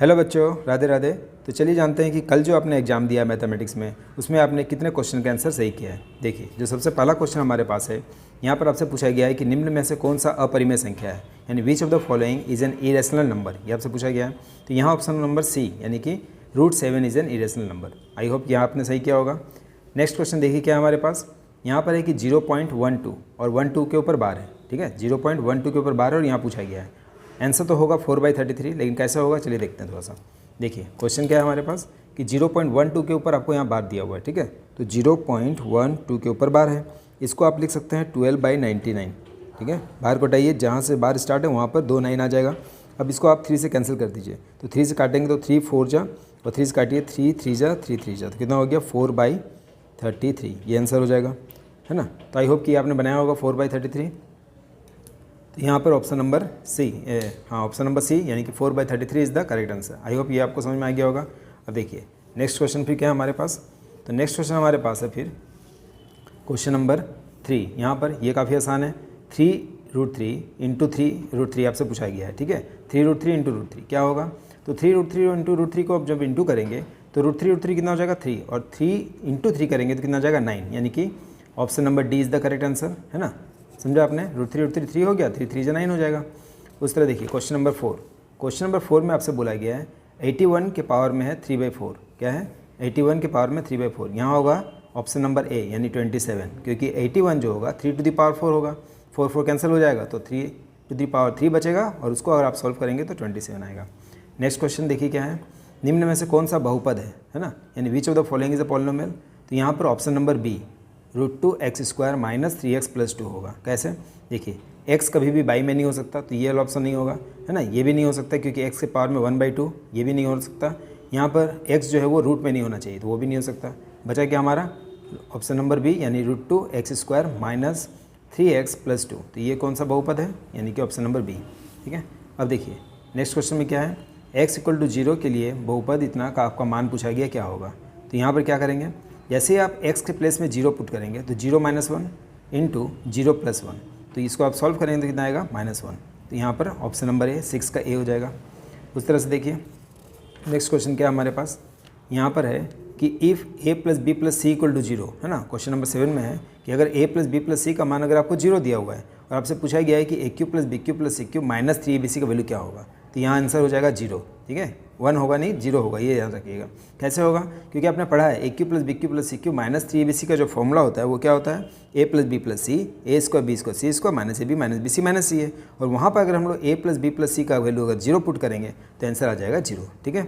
Hello बच्चों, राधे राधे। तो चलिए जानते हैं कि कल जो आपने एग्जाम दिया मैथमेटिक्स में, उसमें आपने कितने क्वेश्चन के आंसर सही किया है। देखिए, जो सबसे पहला क्वेश्चन हमारे पास है, यहाँ पर आपसे पूछा गया है कि निम्न में से कौन सा अपरिमेय संख्या है, यानी which of the following is an irrational number, ये आपसे पूछा गया है। तो यहाँ ऑप्शन नंबर सी यानी कि √7 is an irrational number. I hope यहाँ आपने सही किया होगा। नेक्स्ट क्वेश्चन देखिए क्या है हमारे पास। यहाँ पर है कि 0.12 और 12 के ऊपर बार है, ठीक है। 0.12 के ऊपर बार है और यहाँ पूछा गया है। आंसर तो होगा 4/33, लेकिन कैसे होगा चलिए देखते हैं थोड़ा सा। देखिए क्वेश्चन क्या है हमारे पास कि 0.12 के ऊपर आपको यहाँ बार दिया हुआ है, ठीक है। तो 0.12 के ऊपर बार है, इसको आप लिख सकते हैं 12/99, ठीक है। बार को हटाइए, जहाँ से बार स्टार्ट है वहाँ पर 2 9 आ जाएगा। अब इसको आप 3 से कैंसिल कर दीजिए, तो 3 से काटेंगे तो 3 4 जा और 3 से काटिए 3 3 जा 3 3 जा, तो कितना हो गया 4/33, ये आंसर हो जाएगा, है ना। तो आई होप कि आपने बनाया होगा 4/33। तो यहाँ पर ऑप्शन नंबर सी, हाँ ऑप्शन नंबर सी यानी कि 4/33 is the correct answer. I hope ये आपको समझ में आ गया होगा। अब देखिए नेक्स्ट क्वेश्चन फिर क्या है हमारे पास। तो नेक्स्ट क्वेश्चन हमारे पास है फिर क्वेश्चन नंबर 3। यहाँ पर ये काफ़ी आसान है। 3√3 × 3√3 आपसे पूछा गया है, ठीक है। 3√3 × √3 क्या होगा। तो 3√3 × √3 को अब जब इंटू करेंगे तो √3 कितना हो जाएगा 3, और 3 × 3 करेंगे तो कितना हो जाएगा 9, यानी कि option number D is the correct answer, है ना। समझा आपने। √3 3 हो गया, 3 3 9 हो जाएगा। उस तरह देखिए क्वेश्चन नंबर 4। क्वेश्चन नंबर 4 में आपसे बोला गया है 81 के पावर में है 3/4, क्या है 81 के पावर में 3/4। यहाँ होगा ऑप्शन नंबर ए यानी 27, क्योंकि 81 जो होगा 3⁴ होगा, 4 4 कैंसिल हो जाएगा तो 3⁻³ बचेगा, और उसको अगर आप सॉल्व करेंगे तो 27 आएगा। नेक्स्ट क्वेश्चन देखिए क्या है। निम्न में से कौन सा बहुपद है ना, यानी which of the following is a polynomial. तो यहाँ पर option number B √2x² - 3x + 2 होगा। कैसे, देखिए x कभी भी बाई में नहीं हो सकता, तो ये वाला ऑप्शन नहीं होगा, है ना। ये भी नहीं हो सकता क्योंकि x के पावर में 1/2, ये भी नहीं हो सकता। यहाँ पर x जो है वो रूट में नहीं होना चाहिए, तो वो भी नहीं हो सकता। बचा क्या हमारा ऑप्शन नंबर बी यानी √2x² - 3x + 2। तो ये कौन सा बहुपद है, यानी कि ऑप्शन नंबर बी, ठीक है। अब देखिए नेक्स्ट क्वेश्चन में क्या है। x = 0 के लिए बहुपद इतना का आपका मान पूछा गया, क्या होगा। तो यहाँ पर क्या करेंगे, जैसे आप x के प्लेस में 0 पुट करेंगे तो 0 - 1 × 0 + 1, तो इसको आप सॉल्व करेंगे तो कितना आएगा -1। तो यहाँ पर ऑप्शन नंबर ए 6 का ए हो जाएगा। उस तरह से देखिए नेक्स्ट क्वेश्चन क्या हमारे पास। यहाँ पर है कि इफ़ a + b + c = 0, है ना। क्वेश्चन नंबर 7 में है कि अगर a + b + c का मान अगर आपको 0 दिया हुआ है और आपसे पूछा गया है कि a³ + b³ + c³ - 3abc का वैल्यू क्या होगा, तो यहाँ आंसर हो जाएगा 0, ठीक है। 1 होगा नहीं, 0 होगा, ये याद रखिएगा। कैसे होगा, क्योंकि आपने पढ़ा है a³ + b³ + c³ - 3abc का जो फॉर्मूला होता है वो क्या होता है, a + b + c a² b² c² -ab - bc - c है। और वहाँ पर अगर हम लोग a + b + c का वैल्यू अगर 0 पुट करेंगे तो आंसर आ जाएगा 0, ठीक है।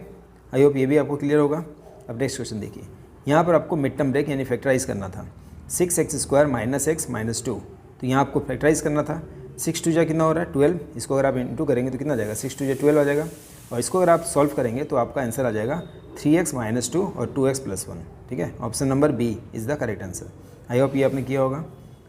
आई होप ये भी आपको क्लियर होगा। अब नेक्स्ट क्वेश्चन देखिए। यहाँ पर आपको मिड टर्म ब्रेक यानी फैक्टराइज करना था। 6x² - x - 2, तो यहाँ आपको फैक्टराइज करना था। 6 2 जा कितना हो रहा है 12, इसको अगर आप इंटू करेंगे तो कितना आ जाएगा 6 2 जा 12 आ जाएगा, और इसको अगर आप सॉल्व करेंगे तो आपका आंसर आ जाएगा 3x - 2 और 2x + 1, ठीक है। Option number B is the correct answer. I hope ये आपने किया होगा।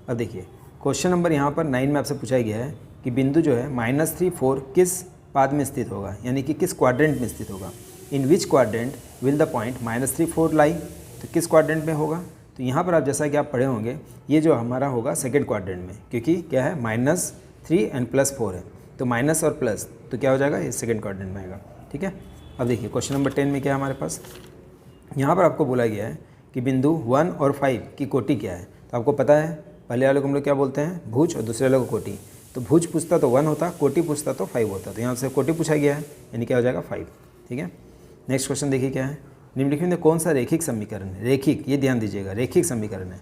अब देखिए क्वेश्चन नंबर यहाँ पर 9 में आपसे पूछा गया है कि बिंदु जो है -3 4 किस पाद में स्थित होगा, यानी कि किस क्वाड्रेंट में स्थित होगा। In which quadrant will the point -3 4 lie, तो किस क्वाड्रेंट में होगा। तो यहाँ पर आप जैसा कि आप पढ़े होंगे ये जो हमारा होगा सेकेंड क्वाड्रेंट में, क्योंकि क्या है -3 और +4 है, तो माइनस और प्लस तो क्या हो जाएगा ये सेकेंड क्वाड्रेंट में आएगा, ठीक है। अब देखिए क्वेश्चन नंबर 10 में क्या है हमारे पास। यहाँ पर आपको बोला गया है कि बिंदु 1 और 5 की कोटि क्या है। तो आपको पता है पहले वाले को हम लोग क्या बोलते हैं भुज, और दूसरे वाले को कोटि। तो भुज पूछता तो 1 होता, कोटि पूछता तो 5 होता, तो यहाँ से कोटि पूछा गया है यानी क्या हो जाएगा 5, ठीक है। नेक्स्ट क्वेश्चन देखिए क्या है। निम्नलिखित में कौन सा रेखिक समीकरण है, रेखिक, ये ध्यान दीजिएगा, रेखिक समीकरण है।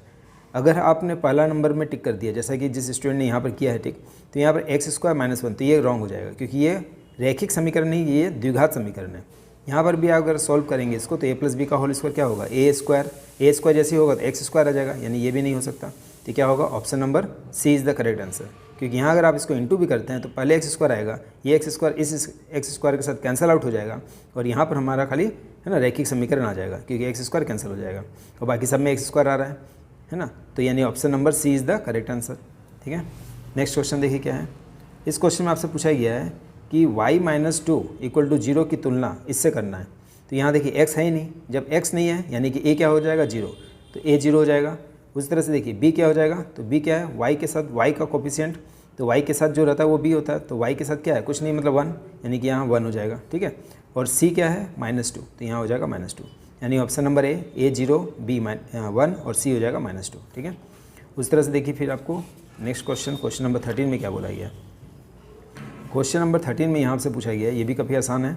अगर आपने पहला नंबर में टिक कर दिया, जैसा कि जिस स्टूडेंट ने यहाँ पर किया है टिक, तो यहाँ पर x² - 1, तो ये रॉन्ग हो जाएगा, क्योंकि ये रेखिक समीकरण नहीं, ये द्विघात समीकरण है। यहाँ पर भी अगर सॉल्व करेंगे इसको तो a + b का होल स्क्वायर क्या होगा a² जैसे होगा तो x² आ जाएगा, यानी ये भी नहीं हो सकता। तो क्या होगा option number C is the correct answer, क्योंकि यहाँ अगर आप इसको इंटू भी करते हैं तो पहले x² आएगा, ये x² इस x² के साथ कैंसिल आउट हो जाएगा, और यहाँ पर हमारा खाली है ना रेखिक समीकरण आ जाएगा, क्योंकि x² कैंसिल हो जाएगा और बाकी सब में x² आ रहा है ना। तो यानी option number C is the correct answer, ठीक है। नेक्स्ट क्वेश्चन देखिए क्या है। इस क्वेश्चन में आपसे पूछा गया है कि y - 2 = 0 की तुलना इससे करना है। तो यहाँ देखिए x है ही नहीं, जब x नहीं है यानी कि a क्या हो जाएगा 0, तो a 0 हो जाएगा। उसी तरह से देखिए b क्या हो जाएगा, तो b क्या है y के साथ y का कोफिशिएंट, तो y के साथ जो रहता है वो b होता है, तो y के साथ क्या है कुछ नहीं मतलब 1, यानी कि यहाँ 1 हो जाएगा, ठीक है। और सी क्या है -2, तो यहाँ हो जाएगा -2, यानी ऑप्शन नंबर ए 0, बी 1 और सी हो जाएगा -2। ठीक है, उस तरह से देखिए फिर आपको नेक्स्ट क्वेश्चन नंबर 13 में क्या बोला गया है। क्वेश्चन नंबर 13 में यहाँ से पूछा गया है, ये भी काफ़ी आसान है।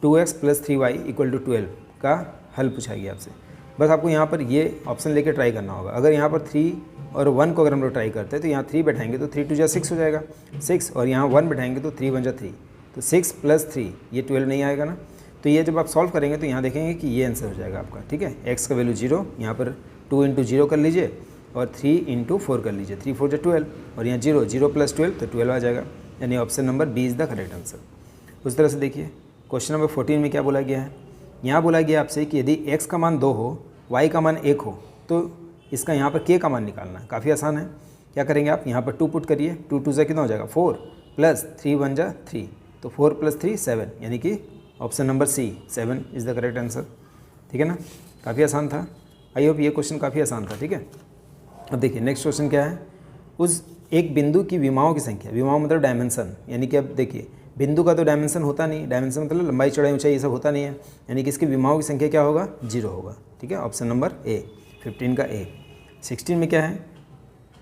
2x + 3y = 12 का हल पूछा गया आपसे। बस आपको यहाँ पर ये ऑप्शन लेके ट्राई करना होगा। अगर यहाँ पर 3 और 1 को अगर हम लोग ट्राई करते हैं तो यहाँ 3 बैठाएंगे तो 3 × 2 = 6 हो जाएगा 6, और यहाँ 1 बैठाएंगे तो 3 × 1 = 3, तो 6 + 3 ये 12 नहीं आएगा ना। तो ये जब आप सॉल्व करेंगे तो यहाँ देखेंगे कि ये आंसर हो जाएगा आपका। ठीक है, x का वैल्यू 0, यहाँ पर 2 × 0 कर लीजिए और 3 × 4 कर लीजिए, 3 × 4 = 12, और यहाँ 0 + 12 तो 12 आ जाएगा, यानी option number B is the correct answer. उस तरह से देखिए क्वेश्चन नंबर 14 में क्या बोला गया है। यहाँ बोला गया आपसे कि यदि x का मान 2 हो, y का मान 1 हो, तो इसका यहाँ पर k का मान निकालना है। काफ़ी आसान है। क्या करेंगे आप, यहाँ पर 2 पुट करिए, 2 × 2 = कितना हो जाएगा 4, प्लस 3 × 1 = 3, तो 4 + 3 = 7, यानी कि option number C 7 is the correct answer. ठीक है ना, काफ़ी आसान था। आई होप ये क्वेश्चन काफ़ी आसान था। ठीक है, अब देखिए नेक्स्ट क्वेश्चन क्या है। उस एक बिंदु की विमाओं की संख्या, विमाओं मतलब डायमेंशन, यानी कि अब देखिए बिंदु का तो डायमेंशन होता नहीं, डायमेंशन मतलब लंबाई चौड़ाई ऊंचाई ये सब होता नहीं है, यानी कि इसकी विमाओं की संख्या क्या होगा 0 होगा। ठीक है, ऑप्शन नंबर ए 15 का ए। 16 में क्या है,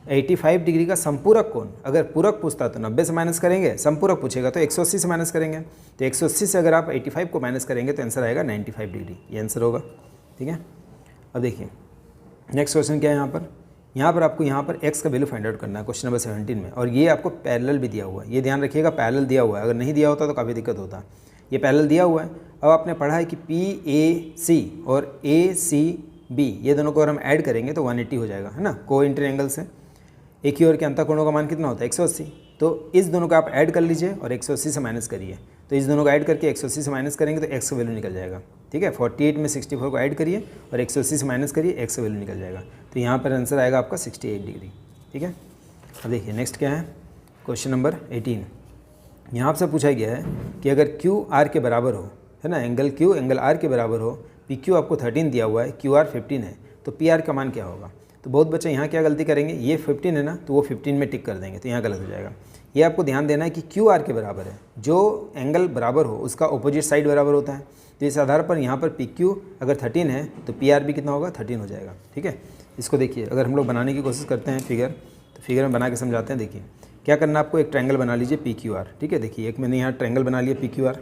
85 डिग्री का संपूरक कोण, अगर पूरक पूछता तो 90 से माइनस करेंगे, संपूरक पूछेगा तो 180 से माइनस करेंगे। तो 180 से अगर आप 85 को माइनस करेंगे तो आंसर आएगा 95 डिग्री, ये आंसर होगा। ठीक है, अब देखिए नेक्स्ट क्वेश्चन क्या है। यहाँ पर आपको यहाँ पर x का वैल्यू फाइंड आउट करना है क्वेश्चन नंबर 17 में, और ये आपको पैरेलल भी दिया हुआ है। ये ध्यान रखिएगा, पैरेलल दिया हुआ है, अगर नहीं दिया होता तो काफ़ी दिक्कत होता। ये पैरेलल दिया हुआ है। अब आपने पढ़ा है कि PAC और ACB ये दोनों को अगर हम ऐड करेंगे तो 180 हो जाएगा, है ना, को इंटरएंगल से। एक ही ओर के अंतःकोणों का मान कितना होता है 180, तो इस दोनों का आप ऐड कर लीजिए और 180 से माइनस करिए। तो इस दोनों को ऐड करके 180 से माइनस करेंगे तो x का वैल्यू निकल जाएगा। ठीक है, 48 में 64 को ऐड करिए और 180 से माइनस करिए, x का वैल्यू निकल जाएगा। तो यहाँ पर आंसर आएगा आपका 68 डिग्री। ठीक है, अब देखिए नेक्स्ट क्या है, क्वेश्चन नंबर 18। यहाँ आपसे पूछा गया है कि अगर Q R के बराबर हो, है ना, एंगल Q एंगल R के बराबर हो, PQ आपको 13 दिया हुआ है, QR 15 है, तो PR का मान क्या होगा। तो बहुत बच्चे यहाँ क्या गलती करेंगे, ये 15 है ना, तो वो 15 में टिक कर देंगे, तो यहाँ गलत हो जाएगा। ये आपको ध्यान देना है कि QR के बराबर है, जो एंगल बराबर हो उसका ऑपोजिट साइड बराबर होता है। तो इस आधार पर यहाँ पर PQ अगर 13 है तो PR भी कितना होगा 13 हो जाएगा। ठीक है, इसको देखिए अगर हम लोग बनाने की कोशिश करते हैं फिगर, तो फिगर में बना के समझाते हैं। देखिए क्या करना, आपको एक ट्रायंगल बना लीजिए PQR। ठीक है, देखिए एक मैंने यहाँ ट्रायंगल बना लिया PQR।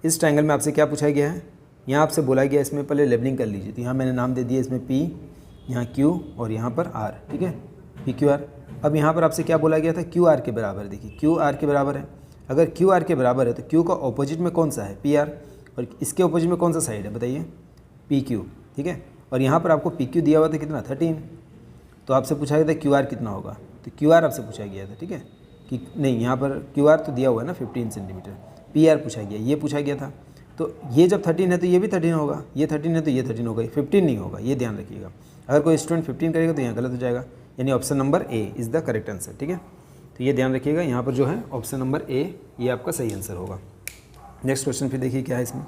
इस ट्रायंगल में आपसे क्या पूछा गया है, यहाँ आपसे बोला गया इसमें पहले लेबलिंग कर लीजिए। तो यहाँ मैंने नाम दे दिया इसमें P, यहाँ Q और यहाँ पर R। ठीक है, PQR। अब यहाँ पर आपसे क्या बोला गया था, QR के बराबर। देखिए QR के बराबर है, अगर QR के बराबर है तो Q का ऑपोजिट में कौन सा है PR, और इसके ऑपोजिट में कौन सा साइड है बताइए PQ। ठीक है, और यहाँ पर आपको PQ दिया हुआ था कितना 13, तो आपसे पूछा गया था QR कितना होगा, तो QR आपसे पूछा गया था। ठीक है, कि नहीं यहाँ पर QR तो दिया हुआ है ना 15 सेंटीमीटर, PR पूछा गया, ये पूछा गया था। तो ये जब 13 है तो ये भी 13 होगा, ये 13 है तो ये 13 होगा, 15 नहीं होगा, ये ध्यान रखिएगा। अगर कोई स्टूडेंट 15 करेगा तो यहाँ गलत हो जाएगा, यानी option number A is the correct answer. ठीक है, तो ये ध्यान रखिएगा, यहाँ पर जो है ऑप्शन नंबर ए ये आपका सही आंसर होगा। नेक्स्ट क्वेश्चन फिर देखिए क्या है इसमें।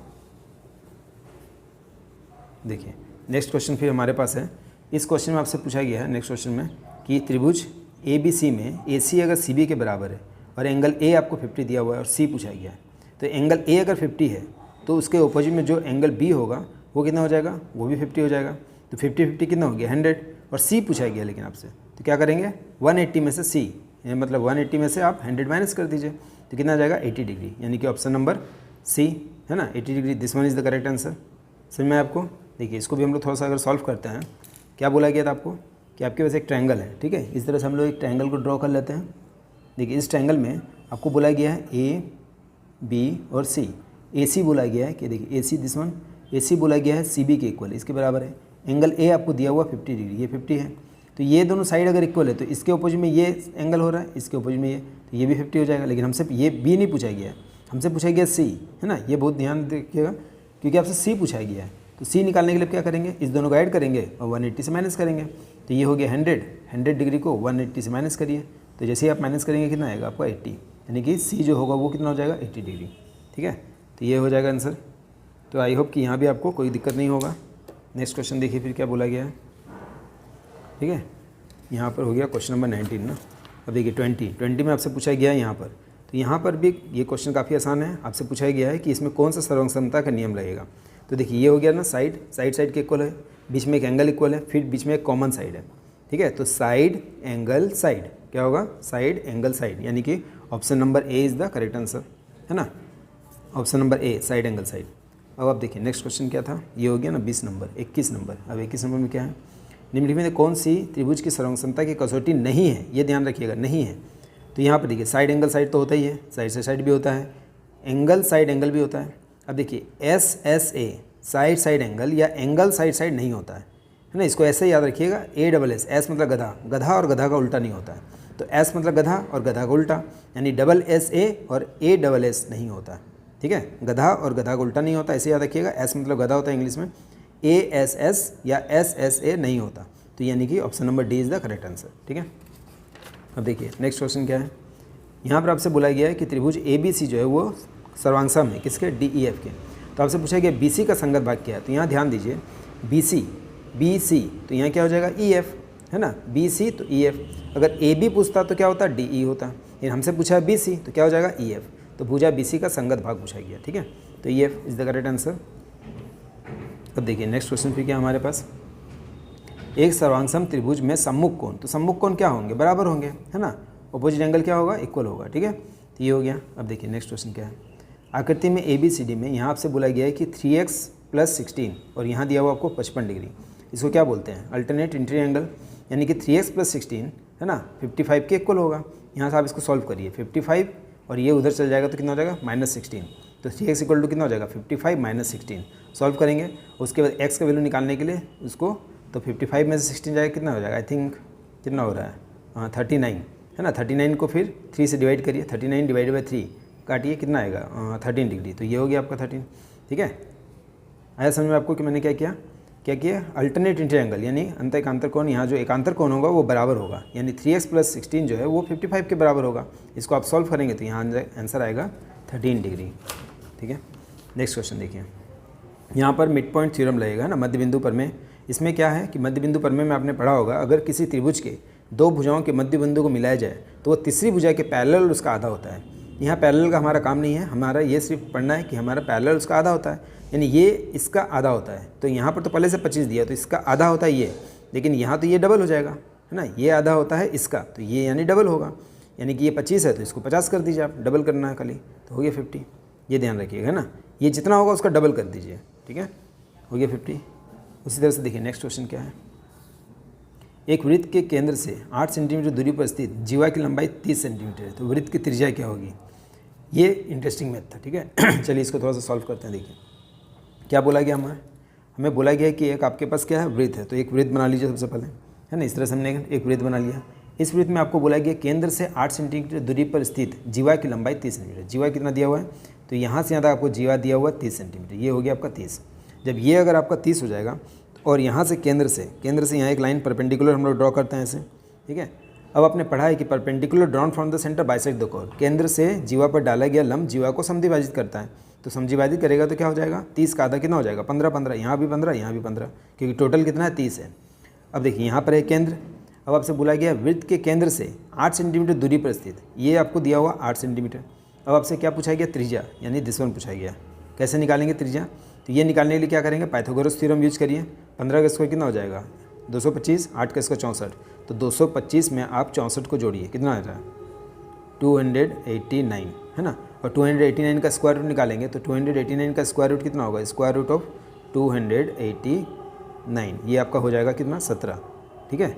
देखिए नेक्स्ट क्वेश्चन फिर हमारे पास है। इस क्वेश्चन में आपसे पूछा गया है नेक्स्ट क्वेश्चन में कि त्रिभुज ABC में AC अगर CB के बराबर है और एंगल A आपको 50 दिया हुआ है और C पूछा गया है, तो एंगल A अगर 50 है तो उसके ऑपोजिट में जो एंगल B होगा वो कितना हो जाएगा, वो भी 50 हो जाएगा। तो 50-50 कितना हो गया 100, और C पूछा गया लेकिन आपसे, तो क्या करेंगे 180 में से C, मतलब 180 में से आप 100 माइनस कर दीजिए, तो कितना आ जाएगा 80 डिग्री, यानी कि ऑप्शन नंबर C है ना 80 degree, this one is the correct answer. समझ में आपको। देखिए इसको भी हम लोग थोड़ा सा अगर सॉल्व करते हैं, क्या बोला गया था आपको कि आपके पास एक ट्रायंगल है। ठीक है, इस तरह से हम लोग एक ट्रायंगल को ड्रॉ कर लेते हैं। देखिए इस ट्रायंगल में आपको बोला गया है A, B और C। AC बोला गया है कि देखिए AC दिस वन, AC बोला गया है CB के इक्वल, इसके बराबर है। एंगल A आपको दिया हुआ 50 डिग्री, ये 50 है, तो ये दोनों साइड अगर इक्वल है तो इसके अपोजिट में ये एंगल हो रहा है, इसके अपोजिट में ये, तो ये भी 50 हो जाएगा। लेकिन हमसे ये B नहीं पूछा गया है, हमसे पूछा गया C, है ना, ये बहुत ध्यान रखिएगा क्योंकि आपसे C पूछा गया है। तो C निकालने के लिए क्या करेंगे, इस दोनों को ऐड करेंगे और 180 से माइनस करेंगे, तो ये हो गया 100 डिग्री को 180 से माइनस करिए, तो जैसे ही आप माइनस करेंगे कितना आएगा आपका 80, यानी कि C जो होगा वो कितना हो जाएगा 80 डिग्री। ठीक है, तो ये हो जाएगा आंसर। तो आई होप कि यहाँ भी आपको कोई दिक्कत नहीं होगा। नेक्स्ट क्वेश्चन देखिए फिर क्या बोला गया है। ठीक है, यहाँ पर हो गया क्वेश्चन नंबर 19 ना। अब देखिए 20 में आपसे पूछा गया है यहाँ पर तो यहाँ पर भी ये क्वेश्चन काफ़ी आसान है, आपसे पूछा गया है कि इसमें कौन सा सर्वसमता का नियम लगेगा। तो देखिए ये हो गया ना, साइड के इक्वल है, बीच में एक एंगल इक्वल है, फिर बीच में एक कॉमन साइड है, ठीक है। तो साइड एंगल साइड क्या होगा, साइड एंगल साइड, यानी कि option number A is the correct answer, है ना। Option number A side angle side. अब आप देखिए नेक्स्ट क्वेश्चन क्या था, ये हो गया ना 20 नंबर। 21 नंबर, अब 21 नंबर में क्या है, निम्नलिखित में कौन सी त्रिभुज की सर्वसमता की कसौटी नहीं है, ये ध्यान रखिएगा, नहीं है। तो यहाँ पर देखिए साइड एंगल साइड तो होता ही है, साइड से साइड भी होता है, एंगल साइड एंगल भी होता है। अब देखिए SSA साइड एंगल या एंगल साइड नहीं होता है ना, इसको ऐसे याद रखिएगा। ASS, एस मतलब गधा, गधा और गधा का उल्टा नहीं होता है, तो एस मतलब गधा और गधा का उल्टा, यानी SSA और ASS नहीं होता है, ठीक है। गधा और गधा का उल्टा नहीं होता, ऐसे याद रखिएगा। एस मतलब गधा होता है इंग्लिश में, ASS या SSA नहीं होता, तो यानी कि option number D is the correct answer, ठीक है। अब देखिए नेक्स्ट क्वेश्चन क्या है, यहाँ पर आपसे बोला गया है कि त्रिभुज ABC जो है वो सर्वांग है किसके, DEF के। तो आपसे पूछा गया BC का संगत भाग क्या है, तो यहाँ ध्यान दीजिए BC तो यहाँ क्या हो जाएगा EF, है ना, BC तो EF। अगर AB पूछता तो क्या होता, DE होता, लेकिन हमसे पूछा है BC तो क्या हो जाएगा EF, तो भुजा BC का संगत भाग पूछा गया, ठीक है। तो EF is the correct answer. अब देखिए नेक्स्ट क्वेश्चन फिर क्या हमारे पास, एक सर्वांगसम त्रिभुज में सम्मुख कोण, तो सम्मुख कोण क्या होंगे, बराबर होंगे, है ना। अपोजिट एंगल क्या होगा, इक्वल होगा, ठीक है। तो ये हो गया। अब देखिए नेक्स्ट क्वेश्चन क्या है, आकृति में ABCD में यहाँ आपसे बोला गया है कि 3x + 16 और यहाँ दिया हुआ आपको 55 डिग्री, इसको क्या बोलते हैं, अल्टरनेट इंटीरियर एंगल, यानी कि 3x + 16 है ना 55 के इक्वल होगा। यहाँ से आप इसको सॉल्व करिए, 55 और ये उधर चल जाएगा तो कितना हो जाएगा, -16, तो 3x = कितना हो जाएगा, 55 - 16। सॉल्व करेंगे, उसके बाद x का वैल्यू निकालने के लिए उसको, तो 55 में से 16 जाएगा, कितना हो जाएगा, आई थिंक कितना हो रहा है 39, है ना। 39 को फिर 3 से डिवाइड करिए, 39 / 3 काटिए, कितना आएगा 13 डिग्री, तो ये हो गया आपका 13, ठीक है। आया समझ में आपको कि मैंने क्या किया, अल्टरनेट इंटीरियर एंगल, यानी अंत एकांतर कोण, यहाँ जो एकांतर कोण होगा वो बराबर होगा, यानी 3x + 16 जो है वो 55 के बराबर होगा। इसको आप सॉल्व करेंगे तो यहाँ आंसर आएगा 13 डिग्री, ठीक है। नेक्स्ट क्वेश्चन देखिए, यहाँ पर मिड पॉइंट थ्योरम लगेगा ना, मध्य बिंदु प्रमेय। इसमें क्या है कि मध्य बिंदु प्रमेय में आपने पढ़ा होगा, अगर किसी त्रिभुज के दो भुजाओं के मध्य बिंदु को मिलाया जाए तो वो तीसरी भुजा के पैरेलल उसका आधा होता है। यहाँ पैरेलल का हमारा काम नहीं है, हमारा ये सिर्फ पढ़ना है कि हमारा पैरेलल उसका आधा होता है, यानी ये इसका आधा होता है। तो यहाँ पर तो पहले से 25 दिया, तो इसका आधा होता है ये, लेकिन यहाँ तो ये डबल हो जाएगा, है ना, ये आधा होता है इसका, तो ये यानी डबल होगा, यानी कि ये 25 है तो इसको 50 कर दीजिए आप, डबल करना है खाली, तो हो गया 50। ये ध्यान रखिएगा, है ना, ये जितना होगा उसका डबल कर दीजिए, ठीक है, हो गया 50। उसी तरह से देखिए नेक्स्ट क्वेश्चन क्या है, एक वृत्त के केंद्र से 8 सेंटीमीटर दूरी पर स्थित जीवा की लंबाई 30 सेंटीमीटर है, तो वृत्त की त्रिज्या क्या होगी। ये इंटरेस्टिंग मैथ था, ठीक है। चलिए इसको थोड़ा सा सॉल्व करते हैं। देखिए क्या बोला गया, हमें बोला गया कि एक आपके पास क्या है, वृत्त है, तो एक वृत्त बना लीजिए सबसे पहले, है ना। इस तरह से हमने एक वृत्त बना लिया। इस वृत्त में आपको बोला गया केंद्र से 8 सेंटीमीटर दूरी पर स्थित जीवा की लंबाई 30 सेंटीमीटर। जीवा कितना दिया हुआ है, तो यहाँ से यहाँ तक आपको जीवा दिया हुआ 30 सेंटीमीटर, ये हो गया आपका 30। जब ये अगर आपका 30 हो जाएगा और यहाँ से केंद्र से यहाँ एक लाइन परपेंडिकुलर हम लोग ड्रॉ करते हैं ऐसे, ठीक है। अब आपने पढ़ा है कि perpendicular drawn from the centre bisect the core, केंद्र से जीवा पर डाला गया लंब जीवा को समद्विभाजित करता है, तो समद्विभाजित करेगा तो क्या हो जाएगा, 30 का आधा कितना हो जाएगा, 15, यहाँ भी 15, यहाँ भी 15, क्योंकि टोटल कितना है 30 है। अब देखिए यहाँ पर है केंद्र, अब आपसे बोला गया वृत्त के केंद्र से 8 सेंटीमीटर दूरी पर स्थित, ये आपको दिया हुआ 8 सेंटीमीटर। अब आपसे क्या पूछा गया, त्रिज्या, यानी दिस वन पूछा गया। कैसे निकालेंगे त्रिज्या, तो ये निकालने के लिए क्या करेंगे, पाइथागोरस थ्योरम यूज करिए। 15 का स्क्वायर कितना हो जाएगा 225, 8 का स्क्वायर 64, तो 225 में आप 64 को जोड़िए, कितना आ जाएगा 289, है ना। और 289 का स्क्वायर रूट निकालेंगे तो 289 का स्क्वायर रूट कितना होगा, स्क्वायर रूट ऑफ 289, ये आपका हो जाएगा कितना 17, ठीक है।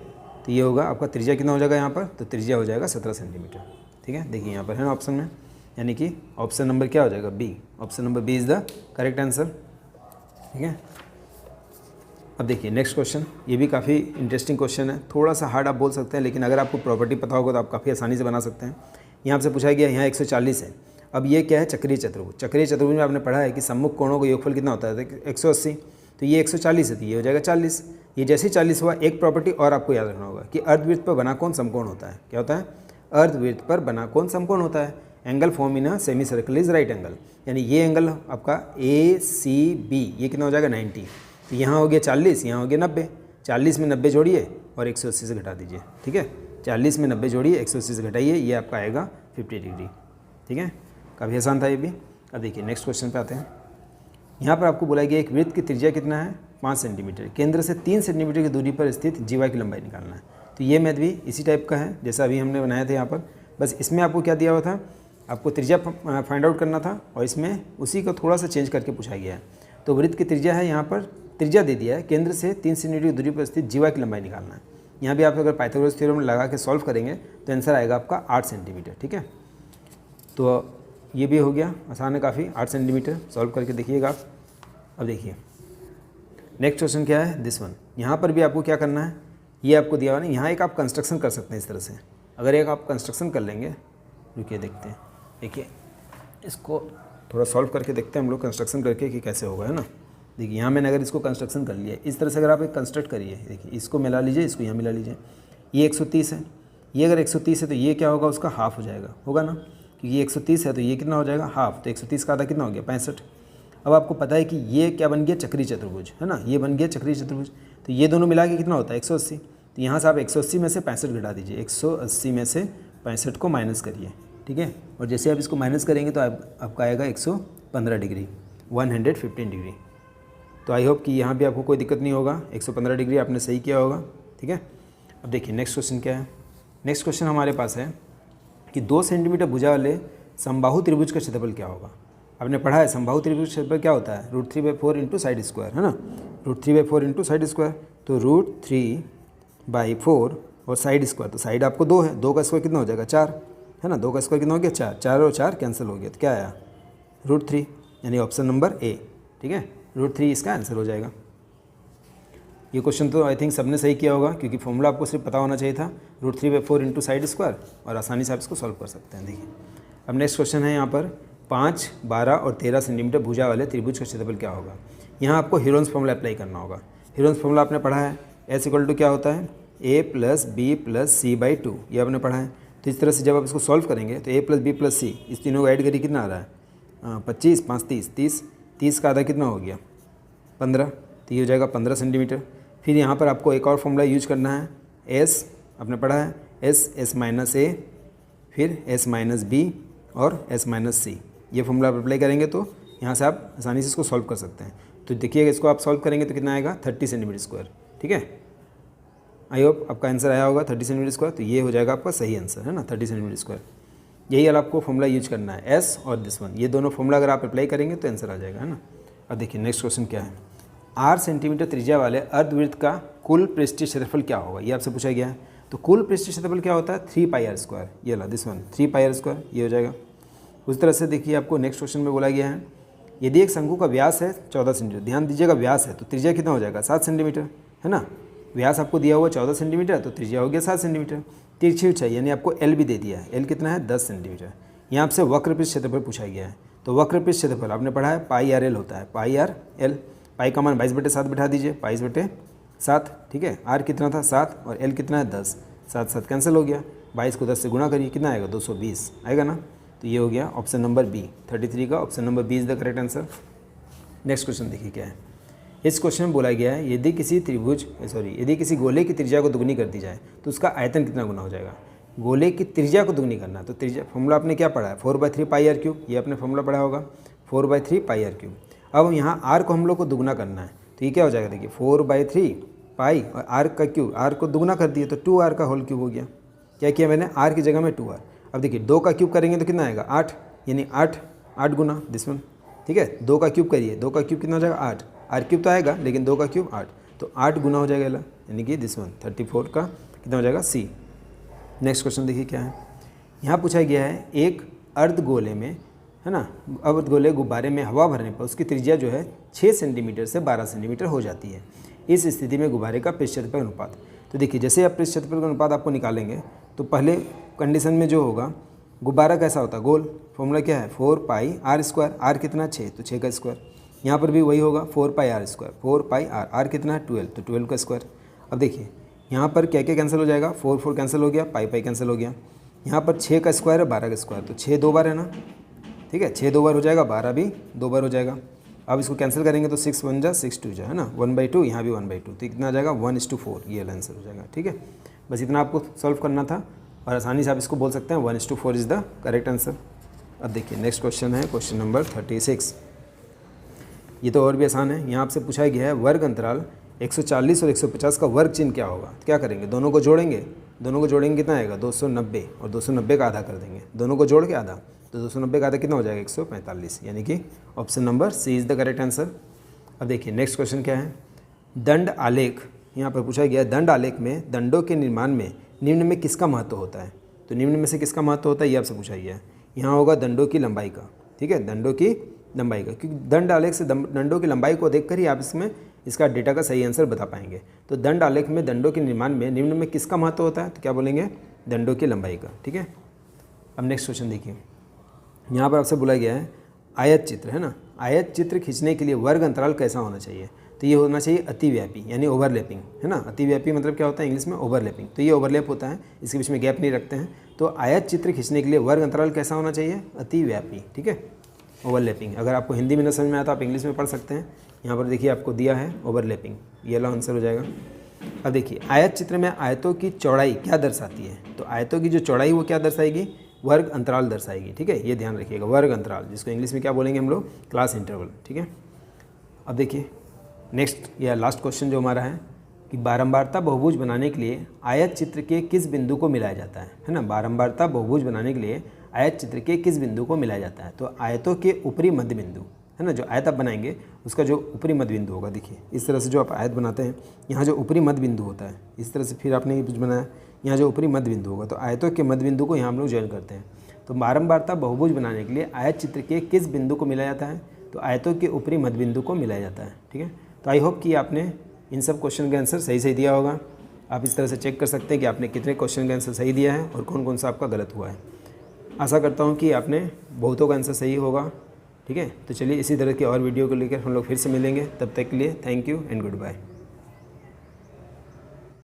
तो ये होगा आपका त्रिज्या कितना हो जाएगा यहाँ पर, तो त्रिज्या हो जाएगा 17 सेंटीमीटर, ठीक है। देखिए यहाँ पर है ना ऑप्शन में, यानी कि ऑप्शन नंबर क्या हो जाएगा, B. Option number B is the correct answer, ठीक है। अब देखिए नेक्स्ट क्वेश्चन, ये भी काफ़ी इंटरेस्टिंग क्वेश्चन है, थोड़ा सा हार्ड आप बोल सकते हैं, लेकिन अगर आपको प्रॉपर्टी पता होगा तो आप काफ़ी आसानी से बना सकते हैं। यहाँ से पूछा गया, यहाँ 140 है। अब ये क्या है, चक्रीय चतुर्भुज। चक्रीय चतुर्भुज में आपने पढ़ा है कि सम्मुख कोणों का योगफल कितना होता है, 180, तो ये 140 है, तो ये हो जाएगा 40। ये जैसे 40 हुआ, एक प्रॉपर्टी और आपको याद रखना होगा कि अर्धवृत्त पर बना कोण समकोण होता है। क्या होता है, अर्धवृत्त पर बना कोण समकोण होता है। Angle form in a semi circle is right angle, यानी ये एंगल आपका ACB, ये कितना हो जाएगा 90, तो यहाँ हो गया 40, यहाँ हो गया 90, 40 में 90 जोड़िए और 180 से घटा दीजिए, ठीक है। 40 में 90 जोड़िए, 180 से घटाइए, ये आपका आएगा 50 डिग्री, ठीक है, काफ़ी आसान था ये भी। अब देखिए नेक्स्ट क्वेश्चन पे आते हैं। यहाँ पर आपको बोला गया एक वृत्त की त्रिज्या कितना है 5 सेंटीमीटर, केंद्र से 3 सेंटीमीटर की दूरी पर स्थित जीवा की लंबाई निकालना है। तो ये मैथ भी इसी टाइप का है जैसा अभी हमने बनाया था यहाँ पर, बस इसमें आपको क्या दिया हुआ था, आपको त्रिज्या फाइंड आउट करना था और इसमें उसी को थोड़ा सा चेंज करके पूछा गया है। तो वृत्त की त्रिज्या है, यहाँ पर त्रिज्या दे दिया है, केंद्र से 3 सेंटीमीटर की दूरी पर स्थित जीवा की लंबाई निकालना है। यहाँ भी आप अगर पाइथागोरस थ्योरम लगा के सॉल्व करेंगे तो आंसर आएगा आपका 8 सेंटीमीटर। ठीक है, तो ये भी हो गया, आसान है काफ़ी, 8 सेंटीमीटर सॉल्व करके देखिएगा आप। अब देखिए नेक्स्ट क्वेश्चन क्या है, दिस वन। यहाँ पर भी आपको क्या करना है, ये आपको दिया हुआ नहीं, यहाँ एक आप कंस्ट्रक्शन कर सकते हैं इस तरह से। अगर एक आप कंस्ट्रक्शन कर लेंगे, रुकिए देखते हैं, देखिए इसको थोड़ा सॉल्व करके देखते हैं हम लोग कंस्ट्रक्शन करके कि कैसे होगा, है ना। देखिए यहाँ मैंने अगर इसको कंस्ट्रक्शन कर लिया इस तरह से, अगर आप एक कंस्ट्रक्ट करिए, देखिए इसको मिला लीजिए, इसको यहाँ मिला लीजिए, ये 130 है, ये अगर 130 है तो ये क्या होगा, उसका हाफ हो जाएगा, होगा ना, क्योंकि ये 130 है तो ये कितना हो जाएगा, हाफ। तो 130 का आधा कितना हो गया, 65। अब आपको पता है कि ये क्या बन गया, चक्रीय चतुर्भुज, है ना, ये बन गया चक्रीय चतुर्भुज। तो ये दोनों मिला के कितना होता है 180। तो यहाँ से आप 180 में से 65 घटा दीजिए, 180 में से 65 को माइनस करिए, ठीक है। और जैसे आप इसको माइनस करेंगे तो आपका आएगा 115 डिग्री, 115 डिग्री। तो आई होप कि यहाँ भी आपको कोई दिक्कत नहीं होगा, 115 डिग्री आपने सही किया होगा, ठीक है। अब देखिए नेक्स्ट क्वेश्चन क्या है। नेक्स्ट क्वेश्चन हमारे पास है कि 2 सेंटीमीटर भुजा वाले समबाहु त्रिभुज का क्षेत्रफल क्या होगा। आपने पढ़ा है समबाहु त्रिभुज का क्षेत्रफल क्या होता है, √3/4 इंटू साइड स्क्वायर, है ना, √3/4 इंटू साइड स्क्वायर। तो √3/4 और साइड स्क्वायर, तो साइड आपको 2 है, 2 का स्क्वायर कितना हो जाएगा 4, है ना, 2 का स्क्वायर कितना हो गया 4, 4 और 4 कैंसिल हो गया, तो क्या आया √3, यानी ऑप्शन नंबर ए, ठीक है, √3 इसका आंसर हो जाएगा। ये क्वेश्चन तो आई थिंक सबने सही किया होगा, क्योंकि फॉर्मूला आपको सिर्फ पता होना चाहिए था, √3/4 इंटू साइड स्क्वायर, और आसानी से आप इसको सॉल्व कर सकते हैं। देखिए अब नेक्स्ट क्वेश्चन है यहाँ पर 5, 12 और 13 सेंटीमीटर भुजा वाले त्रिभुज का क्षेत्रफल क्या होगा। यहाँ आपको हीरोन्स फॉर्मूला अप्लाई करना होगा। हीरोन्स फॉर्मूला आपने पढ़ा है, S = क्या होता है, A + B + C/2, ये आपने पढ़ा है। तो इस तरह से जब आप इसको सॉल्व करेंगे तो A + B + C, इस तीनों को ऐड करिए, कितना आ रहा है 25, 5, 30, 30 का आधा कितना हो गया 15, तो ये हो जाएगा 15 सेंटीमीटर। फिर यहाँ पर आपको एक और फॉर्मूला यूज करना है, S आपने पढ़ा है, S - A, फिर S - B और S - C, ये फॉर्मूला आप अप्लाई करेंगे तो यहाँ से आप आसानी से इसको सॉल्व कर सकते हैं। तो देखिएगा इसको आप सॉल्व करेंगे तो कितना आएगा 30 सेंटीमीटर स्क्वायर, ठीक है। आई होप आपका आंसर आया होगा 30 सेंटीमीटर स्क्वायर, तो ये हो जाएगा आपका सही आंसर, है ना, 30 सेंटीमीटर स्क्वायर। यही वाला आपको फॉर्मूला यूज करना है, S और दिस वन, ये दोनों फॉर्मूला अगर आप अप्लाई करेंगे तो आंसर आ जाएगा, है ना। अब देखिए नेक्स्ट क्वेश्चन क्या है, 8 सेंटीमीटर त्रिज्या वाले अर्धवृत्त का कुल पृष्ठीय क्षेत्रफल क्या होगा, ये आपसे पूछा गया है। तो कुल पृष्ठीय क्षेत्रफल क्या होता है 3πr², ये ला दिस वन 3πr², ये हो जाएगा। उस तरह से देखिए आपको नेक्स्ट क्वेश्चन में बोला गया है, यदि एक शंकु का व्यास है 14 सेंटीमीटर, ध्यान दीजिएगा व्यास है तो त्रिज्या कितना हो जाएगा 7 सेंटीमीटर, है ना। व्यास आपको दिया हुआ 14 सेंटीमीटर, तो त्रिज्या हो गया 7 सेंटीमीटर। तिरछी ऊंचाई यानी आपको L भी दे दिया है, L कितना है 10 सेंटीमीटर। यहाँ आपसे वक्र पृष्ठ क्षेत्रफल पूछा गया है, तो वक्र पृष्ठ क्षेत्रफल आपने पढ़ा है πr/l होता है, πr/l, पाई का मान 22/7 बैठा दीजिए, 22/7, ठीक है। r कितना था 7 और l कितना है 10, 7 7 कैंसिल हो गया, 22 को 10 से गुणा करिए, कितना आएगा 220 आएगा ना। तो ये हो गया ऑप्शन नंबर बी, 33 का option number B is the correct answer. Next question देखिए क्या है। इस क्वेश्चन में बोला गया है यदि किसी गोले की त्रिज्या को दुगनी कर दी जाए तो उसका आयतन कितना गुना हो जाएगा। गोले की त्रिज्या को दुगनी करना, तो त्रिज्या फॉर्मूला आपने क्या पढ़ा है 4/3πr³, ये आपने फॉर्मूला पढ़ा होगा 4/3πr³। अब यहाँ r को हम लोग को दुगना करना है, तो ये क्या हो जाएगा देखिए 4/3π और r का क्यूब, r को दुगना कर दिए तो 2r का होल क्यूब हो गया। क्या किया मैंने, r की जगह में 2r। अब देखिए 2 का क्यूब करेंगे तो कितना आएगा 8, यानी 8 गुना दिस वन, ठीक है। 2 का क्यूब करिए, 2 का क्यूब कितना हो जाएगा 8, r³ तो आएगा लेकिन 2 का क्यूब 8, तो 8 गुना हो जाएगा, यानी कि दिस वन 34 का कितना हो जाएगा C। नेक्स्ट क्वेश्चन देखिए क्या है। यहाँ पूछा गया है एक अर्धगोले में, है ना, अर्धगोले गुब्बारे में हवा भरने पर उसकी त्रिज्या जो है 6 सेंटीमीटर से 12 सेंटीमीटर हो जाती है। इस स्थिति में गुब्बारे का पृष्ठ क्षेत्रफल अनुपात, तो देखिए जैसे आप पृष्ठ क्षेत्रफल का अनुपात आपको निकालेंगे तो पहले कंडीशन में जो होगा गुब्बारा कैसा होता है गोल, फॉर्मूला क्या है 4πr², r कितना 6, तो 6 का स्क्वायर। यहाँ पर भी वही होगा 4πr², 4πr, r कितना है 12, तो 12 का स्क्वायर। अब देखिए यहाँ पर क्या क्या कैंसिल हो जाएगा, 4 4 कैंसिल हो गया, पाई कैंसिल हो गया। यहाँ पर 6 का स्क्वायर है 12 का स्क्वायर, तो 6 2 बार है ना, ठीक है, 6 2 बार हो जाएगा, 12 भी 2 बार हो जाएगा। अब इसको कैंसिल करेंगे तो 6 1 जा 6 2 जा, है ना, 1/2, यहाँ भी 1/2, तो कितना आ जाएगा 1:4, ये आंसर हो जाएगा, ठीक है। बस इतना आपको सॉल्व करना था और आसानी से आप इसको बोल सकते हैं 1:4 इज़ द करेक्ट आंसर। अब देखिए नेक्स्ट क्वेश्चन है क्वेश्चन नंबर 36। ये तो और भी आसान है। यहाँ आपसे पूछा गया है वर्ग अंतराल 140 और 150 का वर्ग चिन्ह क्या होगा। तो क्या करेंगे, दोनों को जोड़ेंगे। दोनों को जोड़ेंगे कितना आएगा 290 और 290 का आधा कर देंगे। दोनों को जोड़ के आधा, तो 290 का आधा कितना हो जाएगा 145, यानी कि option number C is the correct answer. अब देखिए नेक्स्ट क्वेश्चन क्या है, दंड आलेख। यहाँ पर पूछा गया दंड आलेख में दंडों के निर्माण में निम्न में किसका महत्व होता है। तो निम्न में से किसका महत्व होता है ये आपसे पूछा गया है। यहाँ होगा दंडों की लंबाई का, ठीक है, दंडों की लंबाई का, क्योंकि दंड आलेख से दंडों की लंबाई को देखकर ही आप इसमें इसका डेटा का सही आंसर बता पाएंगे। तो दंड आलेख में दंडों के निर्माण में निम्न में किसका महत्व होता है, तो क्या बोलेंगे दंडों की लंबाई का, ठीक है। अब नेक्स्ट क्वेश्चन देखिए, यहाँ पर आपसे बोला गया है आयत चित्र, है ना। आयत चित्र खींचने के लिए वर्ग अंतराल कैसा होना चाहिए। तो ये होना चाहिए अतिव्यापी, यानी ओवरलैपिंग, है ना। अतिव्यापी मतलब क्या होता है इंग्लिश में ओवरलैपिंग। तो ये ओवरलैप होता है, इसके बीच में गैप नहीं रखते हैं। तो आयत चित्र खींचने के लिए वर्ग अंतराल कैसा होना चाहिए, अतिव्यापी, ठीक है, ओवरलैपिंग। अगर आपको हिंदी में न समझ में आया तो आप इंग्लिश में पढ़ सकते हैं। यहाँ पर देखिए आपको दिया है ओवरलैपिंग, ये वाला आंसर हो जाएगा। अब देखिए आयत चित्र में आयतों की चौड़ाई क्या दर्शाती है। तो आयतों की जो चौड़ाई वो क्या दर्शाएगी, वर्ग अंतराल दर्शाएगी, ठीक है। ये ध्यान रखिएगा, वर्ग अंतराल, जिसको इंग्लिश में क्या बोलेंगे हम लोग, क्लास इंटरवल, ठीक है। अब देखिए नेक्स्ट या लास्ट क्वेश्चन जो हमारा है कि बारंबारता बहुभुज बनाने के लिए आयत चित्र के किस बिंदु को मिलाया जाता है ना। बारंबारता बहुभुज बनाने के लिए आयत चित्र के किस बिंदु को मिलाया जाता है। तो आयतों के ऊपरी मध्य बिंदु, है ना, जो आयत आप बनाएंगे उसका जो ऊपरी मध्य बिंदु होगा, देखिए इस तरह से जो आप आयत बनाते हैं, यहाँ जो ऊपरी मध्य बिंदु होता है, इस तरह से फिर आपने ये कुछ बनाया, यहाँ जो ऊपरी मध्य बिंदु होगा, तो आयतों के मध्य बिंदु को यहाँ हम लोग ज्वाइन करते हैं। तो बारंबारता बहुभुज बनाने के लिए आयत चित्र के किस बिंदु को मिलाया जाता है, तो आयतों के ऊपरी मध्य बिंदु को मिलाया जाता है, ठीक है। तो आई होप कि आपने इन सब क्वेश्चन का आंसर सही सही दिया होगा। आप इस तरह से चेक कर सकते हैं कि आपने कितने क्वेश्चन का आंसर सही दिया है और कौन कौन सा आपका गलत हुआ है। आशा करता हूँ कि आपने बहुतों का आंसर सही होगा, ठीक है। तो चलिए इसी तरह की और वीडियो को लेकर हम लोग फिर से मिलेंगे, तब तक के लिए thank you and good bye.